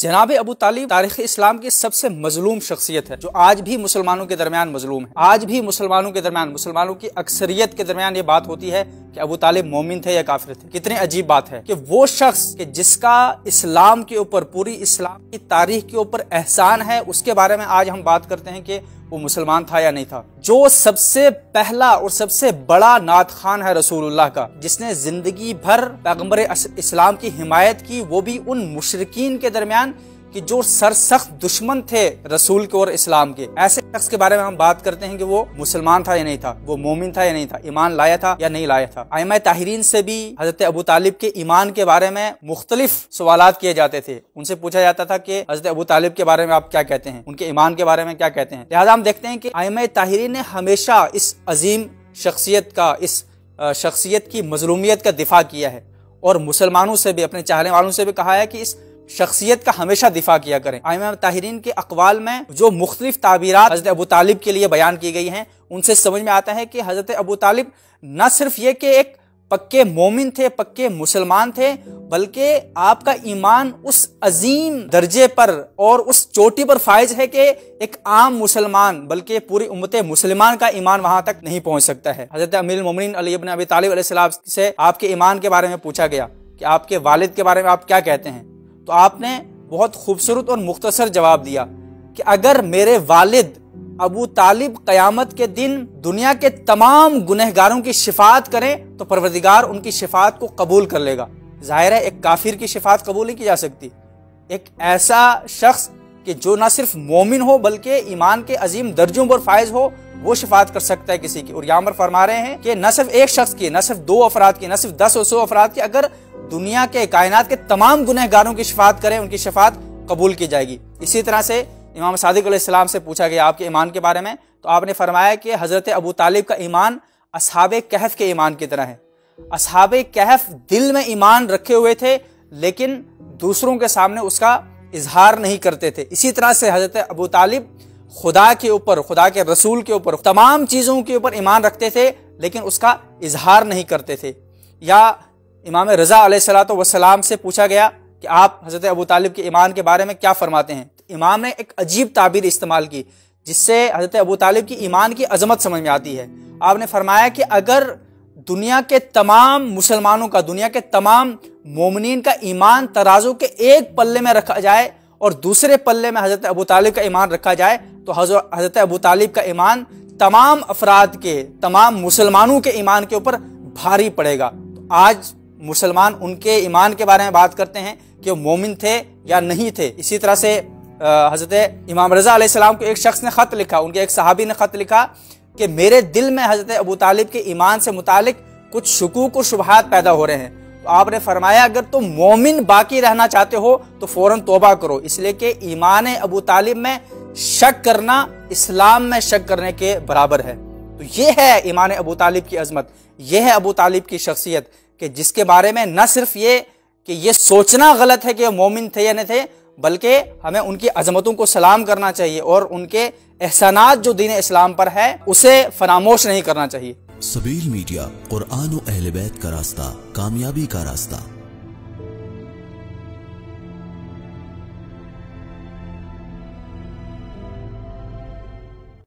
जनाब अबू तालिब तारीख इस्लाम की सबसे मजलूम शख्सियत है, जो आज भी मुसलमानों के दरमियान मजलूम है। आज भी मुसलमानों के दरमियान, मुसलमानों की अक्सरियत के दरमियान ये बात होती है कि अबू तालिब मोमिन थे या काफिर थे। कितनी अजीब बात है कि वो शख्स कि जिसका इस्लाम के ऊपर, पूरी इस्लाम की तारीख के ऊपर एहसान है, उसके बारे में आज हम बात करते हैं कि वो मुसलमान था या नहीं था। जो सबसे पहला और सबसे बड़ा नात खान है रसूलुल्लाह का, जिसने जिंदगी भर पैगंबर इस्लाम की हिमायत की, वो भी उन मुशरिकीन के दरमियान कि जो सरसख्त दुश्मन थे रसूल के और इस्लाम के। ऐसे शख्स के बारे में हम बात करते हैं कि वो मुसलमान था या नहीं था, वो मोमिन था या नहीं था, ईमान लाया था या नहीं लाया था। आइमा ताहिरीन से भी हजरत अबू तालिब के ईमान के बारे में मुख्तलिफ सवालात किए जाते थे। उनसे पूछा जाता था कि हजरत अबू तालिब के बारे में आप क्या कहते हैं, उनके ईमान के बारे में क्या कहते हैं। लिहाजा हम देखते हैं कि आइमा ताहिरीन ने हमेशा इस अजीम शख्सियत का, इस शख्सियत की मजलूमियत का दिफा किया है और मुसलमानों से भी, अपने चाहने वालों से भी कहा है कि इस शख्सियत का हमेशा दिफा किया करें। आइमा ताहिरीन के अक़वाल में जो मुख्तलिफ ताबीरात हज़रत अबू तालिब के लिए बयान की गई हैं, उनसे समझ में आता है कि हज़रत अबू तालिब न सिर्फ ये कि एक पक्के मोमिन थे, पक्के मुसलमान थे, बल्कि आपका ईमान उस अजीम दर्जे पर और उस चोटी पर फायज है कि एक आम मुसलमान, बल्कि पूरी उम्मत मुसलमान का ईमान वहां तक नहीं पहुंच सकता है। हज़रत अमीरुल मोमिनीन अली इब्न अबी तालिब अलैहिस्सलाम से आपके ईमान के बारे में पूछा गया कि आपके वालिद के बारे में आप क्या कहते हैं, तो आपने बहुत खूबसूरत और मुख्तसर जवाब दिया कि अगर मेरे वालिद अबू तालिब क़यामत के दिन दुनिया के तमाम गुनहगारों की शिफात करें तो परवरदिगार उनकी शिफात को कबूल कर लेगा। जाहिर है एक काफिर की शिफात कबूल नहीं की जा सकती। एक ऐसा शख्स कि जो न सिर्फ मोमिन हो बल्कि ईमान के अजीम दर्जों पर फायज हो, वो शिफात कर सकता है किसी की। और यहाँ पर फरमा रहे हैं कि न सिर्फ एक शख्स की, न सिर्फ 2 अफराद की, न सिर्फ 10 और 100 अफराद की, अगर दुनिया के कायनात के तमाम गुनहगारों की शिफात करें, उनकी शिफात कबूल की जाएगी। इसी तरह से इमाम सादिक अलैहिस्सलाम से पूछा गया आपके ईमान के बारे में, तो आपने फरमाया कि हजरत अबू तालिब का ईमान असहाबे कहफ के ईमान की तरह है। असहाबे कहफ दिल में ईमान रखे हुए थे, लेकिन दूसरों के सामने उसका इजहार नहीं करते थे। इसी तरह से हजरत अबू तालिब खुदा के ऊपर, खुदा के रसूल के ऊपर, तमाम चीज़ों के ऊपर ईमान रखते थे, लेकिन उसका इजहार नहीं करते थे। या इमाम रज़ा अलैहिस्सलातु वस्सलाम से पूछा गया कि आप हजरत अबू तालिब के ईमान के बारे में क्या फरमाते हैं, तो इमाम ने एक अजीब ताबीर इस्तेमाल की जिससे हजरत अबू तालिब की ईमान की अजमत समझ में आती है। आपने फरमाया कि अगर दुनिया के तमाम मुसलमानों का, दुनिया के तमाम मोमिनीन का ईमान तराजू के एक पल्ले में रखा जाए और दूसरे पल्ले में हजरत अबू तालिब का ईमान रखा जाए, तो हजरत अबू तालिब का ईमान तमाम अफराद के, तमाम मुसलमानों के ईमान के ऊपर भारी पड़ेगा। तो आज मुसलमान उनके ईमान के बारे में बात करते हैं कि वो मोमिन थे या नहीं थे। इसी तरह से हजरत इमाम रज़ा अलैहिस्सलाम को एक शख्स ने ख़त लिखा, उनके एक सहाबी ने ख़त लिखा कि मेरे दिल में हजरत अबू तालिब के ईमान से मुतालिक कुछ शुकूक और शुबहात पैदा हो रहे हैं। तो आपने फरमाया अगर तुम मोमिन बाकी रहना चाहते हो तो फौरन तौबा करो, इसलिए कि ईमान अबू तालिब में शक करना इस्लाम में शक करने के बराबर है। तो ये है ईमान अबू तालिब की अजमत, ये है अबू तालिब की शख्सियत कि जिसके बारे में न सिर्फ ये कि ये सोचना गलत है कि वो मोमिन थे या नहीं थे, बल्कि हमें उनकी अजमतों को सलाम करना चाहिए और उनके एहसानात जो दीन इस्लाम पर है उसे फरामोश नहीं करना चाहिए। सबील मीडिया, कुरान और अहले बैत का रास्ता, कामयाबी का रास्ता।